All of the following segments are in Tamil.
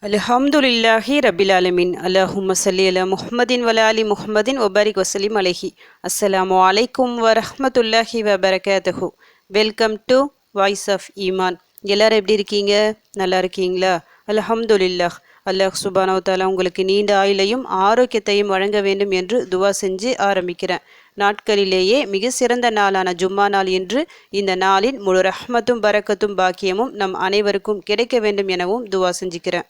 அல்ஹம்துலில்லாஹி ரபில் ஆலமீன். அல்லாஹும்ம ஸல்லி அலா முஹம்மதின் வலா அலி முஹம்மதின் வபாரிக் வசலிம் அலைஹி. அஸ்ஸலாமு அலைக்கும் வரஹ்மத்துல்லாஹி வபரகாத்துஹு. வெல்கம் டு வாய்ஸ் ஆஃப் ஈமான். எல்லாரும் எப்படி இருக்கீங்க? நல்லா இருக்கீங்களா? அல்ஹம்துலில்லாஹ். அல்லாஹ் சுப்ஹானஹு வ தஆலா உங்களுக்கு நீண்ட ஆயுளையும் ஆரோக்கியத்தையும் வழங்க வேண்டும் என்று துவா செஞ்சு ஆரம்பிக்கிறேன். நாட்களிலேயே மிக சிறந்த நாளான ஜும்மா நாள் என்று இந்த நாளின் முழு ரஹ்மத்தும் பரக்கத்தும் பாக்கியமும் நம் அனைவருக்கும் கிடைக்க வேண்டும் எனவும் துவா செஞ்சுக்கிறேன்.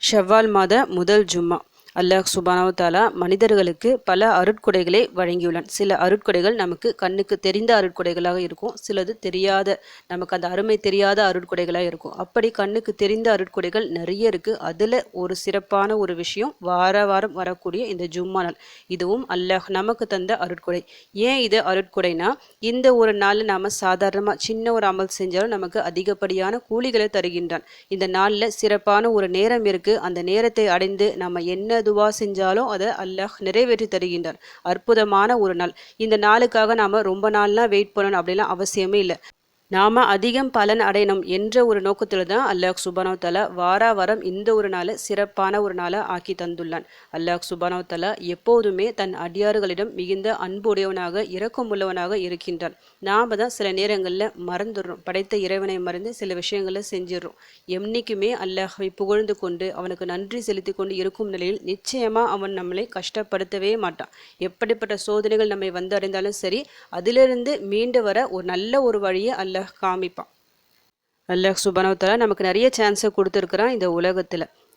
ஷவ்வால் மாத முதல் ஜும்மா. அல்லாஹ் சுப்ஹானஹு வ தஆலா மனிதர்களுக்கு பல அருட்கொடைகளை வழங்கியுள்ளான். சில அருட்கொடைகள் நமக்கு கண்ணுக்கு தெரிந்த அருட்கொடைகளாக இருக்கும், சிலது தெரியாத, நமக்கு அந்த அருமை தெரியாத அருட்கொடைகளாக இருக்கும். அப்படி கண்ணுக்கு தெரிந்த அருட்கொடைகள் நிறைய இருக்குது. அதில் ஒரு சிறப்பான ஒரு விஷயம் வார வாரம் வரக்கூடிய இந்த ஜும்மா நாள். இதுவும் அல்லாஹ் நமக்கு தந்த அருட்கொடை. ஏன் இது அருட்கொடைனா, இந்த ஒரு நாளில் நாம் சாதாரணமாக சின்ன ஒரு அமல் செஞ்சாலும் நமக்கு அதிகப்படியான கூலிகளை தருகின்றான். இந்த நாளில் சிறப்பான ஒரு நேரம் இருக்குது. அந்த நேரத்தை அடைந்து நம்ம என்ன துவா செஞ்சாலும் அதை அல்லாஹ் நிறைவேற்றி தருகின்றான். அற்புதமான ஒரு நாள். இந்த நாளுக்காக நாம் ரொம்ப நாள்லாம் வெயிட் பண்ணணும் அப்படிலாம் அவசியமே இல்லை. நாம் அதிகம் பலன் அடையணும் என்ற ஒரு நோக்கத்தில் தான் அல்லாஹ் சுப்ஹானஹு வ தஆலா வாரம் இந்த ஒரு நாளை சிறப்பான ஒரு நாளை ஆக்கி தந்துள்ளான். அல்லாஹ் சுப்ஹானஹு வ தஆலா எப்போதுமே தன் அடியார்களிடம் மிகுந்த அன்புடையவனாக இரக்கமுள்ளவனாக இருக்கின்றான். நாம் தான் சில நேரங்களில் மறந்துடுறோம். படைத்த இறைவனை மறந்து சில விஷயங்களை செஞ்சிடறோம். என்னைக்குமே அல்லாஹ்வை புகழ்ந்து கொண்டு அவனுக்கு நன்றி செலுத்தி கொண்டு இருக்கும் நிலையில் நிச்சயமாக அவன் நம்மளை கஷ்டப்படுத்தவே மாட்டான். எப்படிப்பட்ட சோதனைகள் நம்மை வந்து அடைந்தாலும் சரி, அதிலிருந்து மீண்டு வர ஒரு நல்ல ஒரு வழியை அல்லாஹ் காமிப்பான். அல்லாஹ் சுப்ஹானஹு வ தஆலா நமக்கு நிறைய சான்ஸை கொடுத்துருக்குறான்.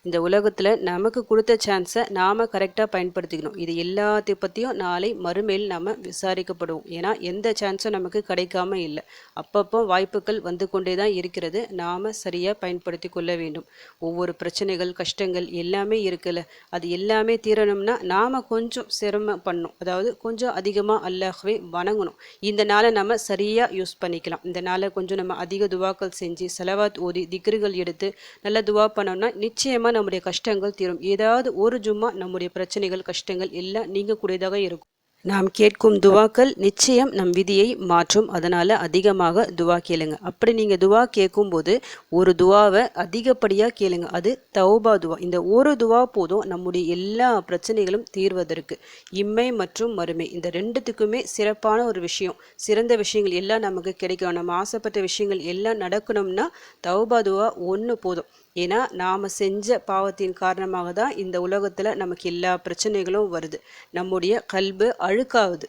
இந்த உலகத்தில் நமக்கு கொடுத்த சான்ஸை நாம் கரெக்டாக பயன்படுத்திக்கணும். இது எல்லாத்தையும் பற்றியும் நாளை மறுமையில் நாம் விசாரிக்கப்படுவோம். ஏன்னா எந்த சான்ஸும் நமக்கு கிடைக்காம இல்லை. அப்பப்போ வாய்ப்புகள் வந்து கொண்டே தான் இருக்கிறது. நாம் சரியாக பயன்படுத்தி கொள்ள வேண்டும். ஒவ்வொரு பிரச்சனைகள், கஷ்டங்கள் எல்லாமே இருக்குல்ல, அது எல்லாமே தீரணும்னா நாம் கொஞ்சம் சிரமம் பண்ணணும். அதாவது கொஞ்சம் அதிகமாக அல்லாஹ்வை வணங்கணும். இந்த நாளை நம்ம சரியாக யூஸ் பண்ணிக்கலாம். இந்த நாளை கொஞ்சம் நம்ம அதிக துவாக்கள் செஞ்சு ஸலவாத் ஓதி திக்ருகள் எடுத்து நல்ல துவா பண்ணோம்னா நிச்சயமாக நம்முடைய கஷ்டங்கள் தீரும். ஏதாவது ஒரு ஜும்மா நம்முடைய பிரச்சனைகள், கஷ்டங்கள் எல்லாம் நீங்கக்கூடியதாக இருக்கும். நாம் கேட்கும் துவாக்கள் நிச்சயம் நம் விதியை மாற்றும். அதனால் அதிகமாக துவா கேளுங்க. அப்படி நீங்கள் துவா கேட்கும்போது ஒரு துவாவை அதிகப்படியாக கேளுங்க. அது தௌபா துவா. இந்த ஒரு துவா போதும் நம்முடைய எல்லா பிரச்சனைகளும் தீர்வதற்கு. இம்மை மற்றும் மறுமை இந்த ரெண்டுத்துக்குமே சிறப்பான ஒரு விஷயம், சிறந்த விஷயங்கள் எல்லாம் நமக்கு கிடைக்கும். நம்ம ஆசைப்பட்ட விஷயங்கள் எல்லாம் நடக்கணும்னா தௌபா துவா ஒன்று போதும். ஏன்னா நாம் செஞ்ச பாவத்தின் காரணமாக தான் இந்த உலகத்தில் நமக்கு எல்லா பிரச்சனைகளும் வருது. நம்முடைய கல்பு அழுக்காகுது.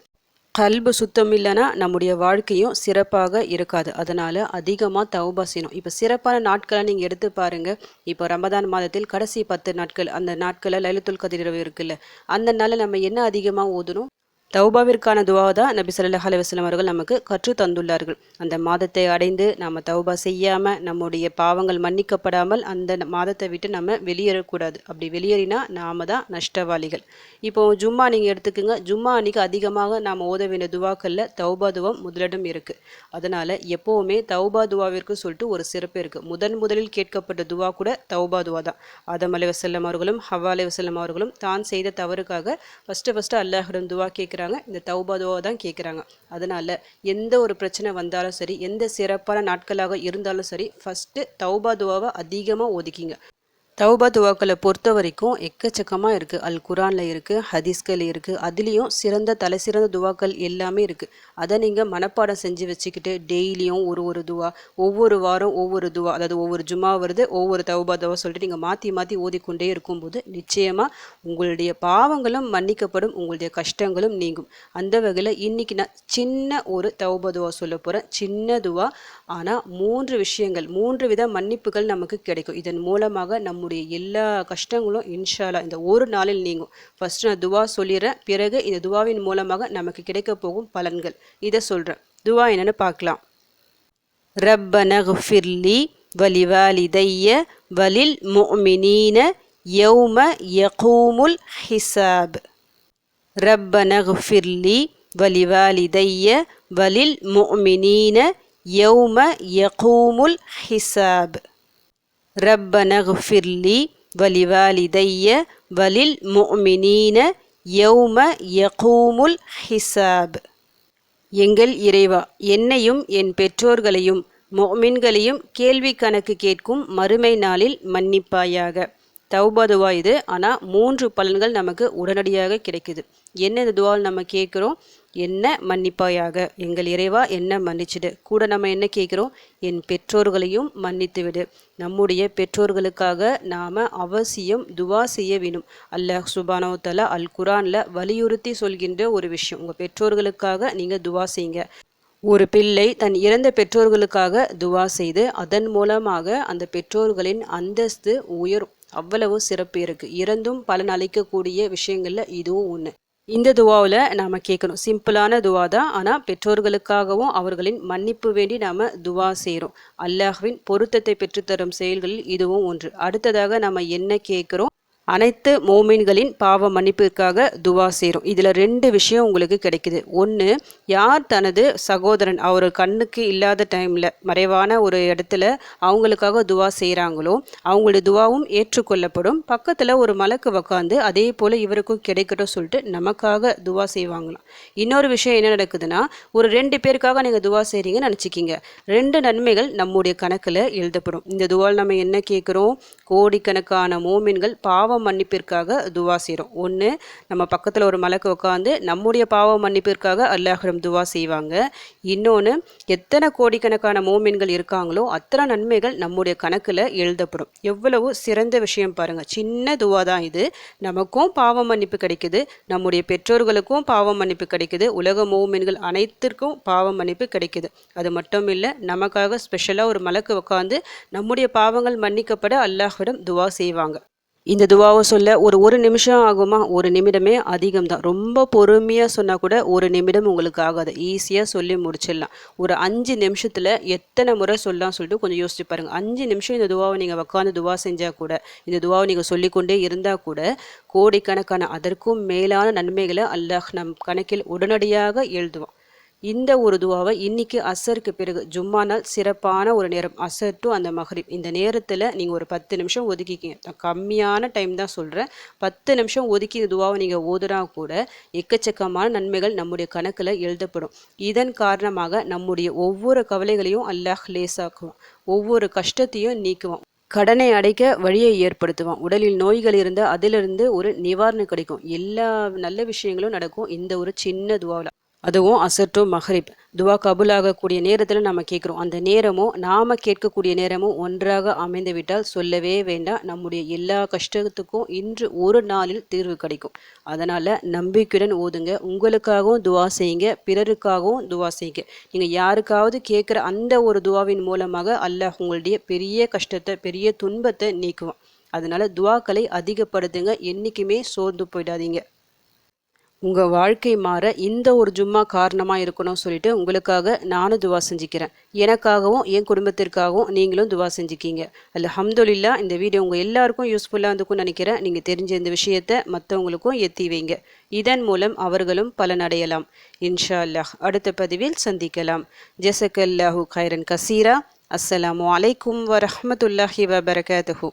கல்பு சுத்தம் இல்லைன்னா நம்முடைய வாழ்க்கையும் சிறப்பாக இருக்காது. அதனால் அதிகமாக தௌபா செய்யணும். இப்போ சிறப்பான நாட்களை நீங்கள் எடுத்து பாருங்கள். இப்போ ரமதான் மாதத்தில் கடைசி 10 நாட்கள், அந்த நாட்களில் லைலத்துல் கத்ர் இரவு இருக்குல்ல, அந்த நாளில் நம்ம என்ன அதிகமாக ஓதணும்? தௌபாவிற்கான துவா தான் நபி ஸல்லல்லாஹு அலைஹி வஸல்லம் அவர்கள் நமக்கு கற்று தந்துள்ளார்கள். அந்த மாதத்தை அடைந்து நம்ம தௌபா செய்யாமல் நம்முடைய பாவங்கள் மன்னிக்கப்படாமல் அந்த மாதத்தை விட்டு நம்ம வெளியேறக்கூடாது. அப்படி வெளியேறினா நாம தான் நஷ்டவாளிகள். இப்போ ஜும்மா நீங்கள் எடுத்துக்கோங்க. ஜும்மா அன்னைக்கு அதிகமாக நாம் ஓத வேண்டிய துவாக்களில் தௌபா துவா முதலிடம் இருக்குது. அதனால் எப்போவுமே தௌபா துவாவிற்கு சொல்லிட்டு ஒரு சிறப்பு இருக்குது. முதலில் கேட்கப்பட்ட துவா கூட தௌபா துவா தான். ஆதம் அலைஹிஸ்ஸலாம் அவர்களும் ஹவ்வா அலைஹிஸ்ஸலாம் அவர்களும் தான் செய்த தவறுக்காக ஃபஸ்ட்டு அல்லாஹ்விடம் துவா கேட்குறாங்க. இந்த தௌபா துவா தான் கேட்குறாங்க. அதனால் எந்த ஒரு பிரச்சனை வந்தாலும் சரி, எந்த சிறப்பான நாட்களாக இருந்தாலும் சரி, ஃபஸ்ட்டு தௌபா துவாவை அதிகமாக ஒதுக்கிங்க. தௌபா துவாக்களை பொறுத்த வரைக்கும் எக்கச்சக்கமாக இருக்குது. அல் குரானில் இருக்குது, ஹதீஸ்கள் இருக்குது. அதுலேயும் தலை சிறந்த துவாக்கள் எல்லாமே இருக்குது. அதை நீங்கள் மனப்பாடம் செஞ்சு வச்சுக்கிட்டு டெய்லியும் ஒரு துவா, ஒவ்வொரு வாரம் ஒவ்வொரு துவா, அதாவது ஒவ்வொரு ஜும்மா வருது ஒவ்வொரு தௌபா துவா சொல்லிட்டு நீங்கள் மாற்றி ஓதிக்கொண்டே இருக்கும்போது நிச்சயமாக உங்களுடைய பாவங்களும் மன்னிக்கப்படும், உங்களுடைய கஷ்டங்களும் நீங்கும். அந்த வகையில் இன்றைக்கி நான் சின்ன ஒரு தௌபா துவா சொல்ல போகிறேன். சின்ன துவா, ஆனால் 3 விஷயங்கள், 3 வித மன்னிப்புகள் நமக்கு கிடைக்கும். இதன் மூலமாக நம்முடைய எல்லா கஷ்டங்களும் இன்ஷா அல்லாஹ் இந்த ஒரு நாளில் நீங்கும். ஃபர்ஸ்ட் நான் துவா சொல்லிடுறேன். பிறகு இந்த துவாவின் மூலமாக நமக்கு கிடைக்க போகும் பலன்கள் இதை சொல்கிறேன். துவா என்னன்னு பார்க்கலாம். ரப்பன ஃபிர்லி வலிவாலிதைய வலில் முஃமினீன யௌம யகூமுல் ஹிசாப். ரப்பன ஃபிர்லி வலிவாலிதைய வலில் முஃமினீன யௌம யகூமுல் ஹிசாப். ரப்பன ஃபிர்லி வலிவாலிதைய வலில் முஃமினீன யௌம யகூமுல் ஹிசாப். எங்கள் இறைவா, என்னையும் என் பெற்றோர்களையும் முஃமின்களையும் கேள்வி கணக்கு கேட்கும் மறுமை நாளில் மன்னிப்பாயாக. தௌபா துவா இது. ஆனால் 3 பலன்கள் நமக்கு உடனடியாக கிடைக்குது. என்ன இந்த துவாவில் நம்ம கேட்குறோம்? என்ன மன்னிப்பாயாக, எங்கள் இறைவா என்ன மன்னிச்சிடு. கூட நம்ம என்ன கேட்குறோம்? என் பெற்றோர்களையும் மன்னித்து விடு. நம்முடைய பெற்றோர்களுக்காக நாம் அவசியம் துவா செய்ய வேணும். அல்லாஹ் சுப்ஹானஹு வ தஆலா அல் குர்ஆனில் வலியுறுத்தி சொல்கின்ற ஒரு விஷயம். உங்கள் பெற்றோர்களுக்காக நீங்கள் துவா செய்யுங்க. ஒரு பிள்ளை தன் இறந்த பெற்றோர்களுக்காக துவா செய்து அதன் மூலமாக அந்த பெற்றோர்களின் அந்தஸ்து உயரும். அவ்வளவு சிறப்பு இருக்குது. இறந்தும் பலன் அளிக்கக்கூடிய விஷயங்களில் இதுவும் ஒன்று. இந்த துவாவில் நாம் கேட்கணும். சிம்பிளான துவா தான். ஆனால் பெற்றோர்களுக்காகவும் அவர்களின் மன்னிப்பு வேண்டி நாம் துவா செய்கிறோம். அல்லாஹ்வின் பொருத்தத்தை பெற்றுத்தரும் செயல்களில் இதுவும் ஒன்று. அடுத்ததாக நம்ம என்ன கேட்குறோம்? அனைத்து மோமீன்களின் பாவ மன்னிப்பிற்காக துவா செய்கிறோம். இதில் 2 விஷயம் உங்களுக்கு கிடைக்குது. ஒன்று, யார் தனது சகோதரன் அவர் கண்ணுக்கு இல்லாத டைமில் மறைவான ஒரு இடத்துல அவங்களுக்காக துவா செய்கிறாங்களோ அவங்களுடைய துவாவும் ஏற்றுக்கொள்ளப்படும். பக்கத்தில் ஒரு மலக்கு உக்காந்து அதே போல் இவருக்கும் கிடைக்கட்டும் சொல்லிட்டு நமக்காக துவா செய்வாங்களாம். இன்னொரு விஷயம் என்ன நடக்குதுன்னா, ஒரு 2 பேருக்காக நீங்கள் துவா செய்கிறீங்கன்னு நினச்சிக்கிங்க. 2 நன்மைகள் நம்முடைய கணக்கில் எழுதப்படும். இந்த துவாவில் நம்ம என்ன கேட்குறோம்? கோடிக்கணக்கான மோமீன்கள் பாவ மன்னிப்பிற்காக துவா செய்கிறோம். ஒன்று, நம்ம பக்கத்தில் ஒரு மலக்கு உட்காந்து நம்முடைய பாவ மன்னிப்பிற்காக அல்லாஹ்விடம் துவா செய்வாங்க. இன்னொன்று, எத்தனை கோடிக்கணக்கான மோமீன்கள் இருக்காங்களோ அத்தனை நன்மைகள் நம்முடைய கணக்கில் எழுதப்படும். எவ்வளவு சிறந்த விஷயம் பாருங்கள். சின்ன துவா தான் இது. நமக்கும் பாவ மன்னிப்பு கிடைக்குது, நம்முடைய பெற்றோர்களுக்கும் பாவ மன்னிப்பு கிடைக்குது, உலக மோமீன்கள் அனைத்திற்கும் பாவ மன்னிப்பு கிடைக்குது. அது மட்டும் இல்லை, நமக்காக ஸ்பெஷலாக ஒரு மலக்கு உட்காந்து நம்முடைய பாவங்கள் மன்னிக்கப்பட அல்லாஹ்விடம் துவா செய்வாங்க. இந்த துவாவை சொல்ல ஒரு நிமிஷம் ஆகுமா? ஒரு நிமிடமே அதிகம்தான். ரொம்ப பொறுமையாக சொன்னால் கூட ஒரு நிமிடம் உங்களுக்கு ஆகாது. ஈஸியாக சொல்லி முடிச்சிடலாம். ஒரு 5 நிமிஷத்தில் எத்தனை முறை சொல்லலாம் சொல்லிட்டு கொஞ்சம் யோசிச்சு பாருங்கள். 5 நிமிஷம் இந்த துவாவை நீங்கள் உட்காந்து துவா செஞ்சால் கூட, இந்த துவாவை நீங்கள் சொல்லிக்கொண்டே இருந்தால் கூட கோடிக்கணக்கான அதற்கும் மேலான நன்மைகளை அல்லாஹ் நம் கணக்கில் உடனடியாக எழுதுவான். இந்த ஒரு துவாவை இன்னைக்கு அசருக்கு பிறகு ஜும்மா நாள் சிறப்பான ஒரு நேரம், அசர் டு அந்த மஹ்ரிப், இந்த நேரத்தில் நீங்கள் ஒரு 10 நிமிஷம் ஒதுக்கிக்கிங்க. நான் கம்மியான டைம் தான் சொல்கிறேன். 10 நிமிஷம் ஒதுக்கி இந்த துவாவை நீங்கள் ஓதுனா கூட எக்கச்சக்கமான நன்மைகள் நம்முடைய கணக்கில் எழுதப்படும். இதன் காரணமாக நம்முடைய ஒவ்வொரு கவலைகளையும் அல்லாஹ் லேசாக்குவான். ஒவ்வொரு கஷ்டத்தையும் நீக்குவான். கடனை அடைக்க வழியை ஏற்படுத்துவான். உடலில் நோய்கள் இருந்தால் அதிலிருந்து ஒரு நிவாரணம் கிடைக்கும். எல்லா நல்ல விஷயங்களும் நடக்கும் இந்த ஒரு சின்ன துவாவில். அதுவும் அசர் டு மஹ்ரிப் துவா கபூலாகக்கூடிய நேரத்தில் நம்ம கேட்குறோம். அந்த நேரமும் நாம் கேட்கக்கூடிய நேரமும் ஒன்றாக அமைந்து விட்டால் சொல்லவே வேண்டாம். நம்முடைய எல்லா கஷ்டத்துக்கும் இன்று ஒரு நாளில் தீர்வு கிடைக்கும். அதனால் நம்பிக்கையுடன் ஓதுங்க. உங்களுக்காகவும் துவா செய்யுங்க, பிறருக்காகவும் துவா செய்யுங்க. நீங்கள் யாருக்காவது கேட்குற அந்த ஒரு துவாவின் மூலமாக அல்லாஹ் உங்களுடைய பெரிய கஷ்டத்தை, பெரிய துன்பத்தை நீக்குவான். அதனால் துவாக்களை அதிகப்படுத்துங்க. என்றைக்குமே சோர்ந்து போயிடாதீங்க. உங்கள் வாழ்க்கை மாற இந்த ஒரு ஜும்மா காரணமாக இருக்கணும்னு சொல்லிட்டு உங்களுக்காக நானும் துவா செஞ்சுக்கிறேன். எனக்காகவும் என் குடும்பத்திற்காகவும் நீங்களும் துவா செஞ்சுக்கிங்க. அல்ஹம்துலில்லாஹ். இந்த வீடியோ உங்கள் எல்லாருக்கும் யூஸ்ஃபுல்லாக இருந்துக்கும்னு நினைக்கிறேன். நீங்கள் தெரிஞ்ச இந்த விஷயத்தை மற்றவங்களுக்கும் எத்தி வைங்க. இதன் மூலம் அவர்களும் பலனடையலாம். இன்ஷா அல்லாஹ். அடுத்த பதிவில் சந்திக்கலாம். ஜஸக்கல்லாஹு கைரன் கசீரா. அஸ்ஸலாமு அலைக்கும் வரஹ்மத்துல்லாஹி வபரகாத்துஹு.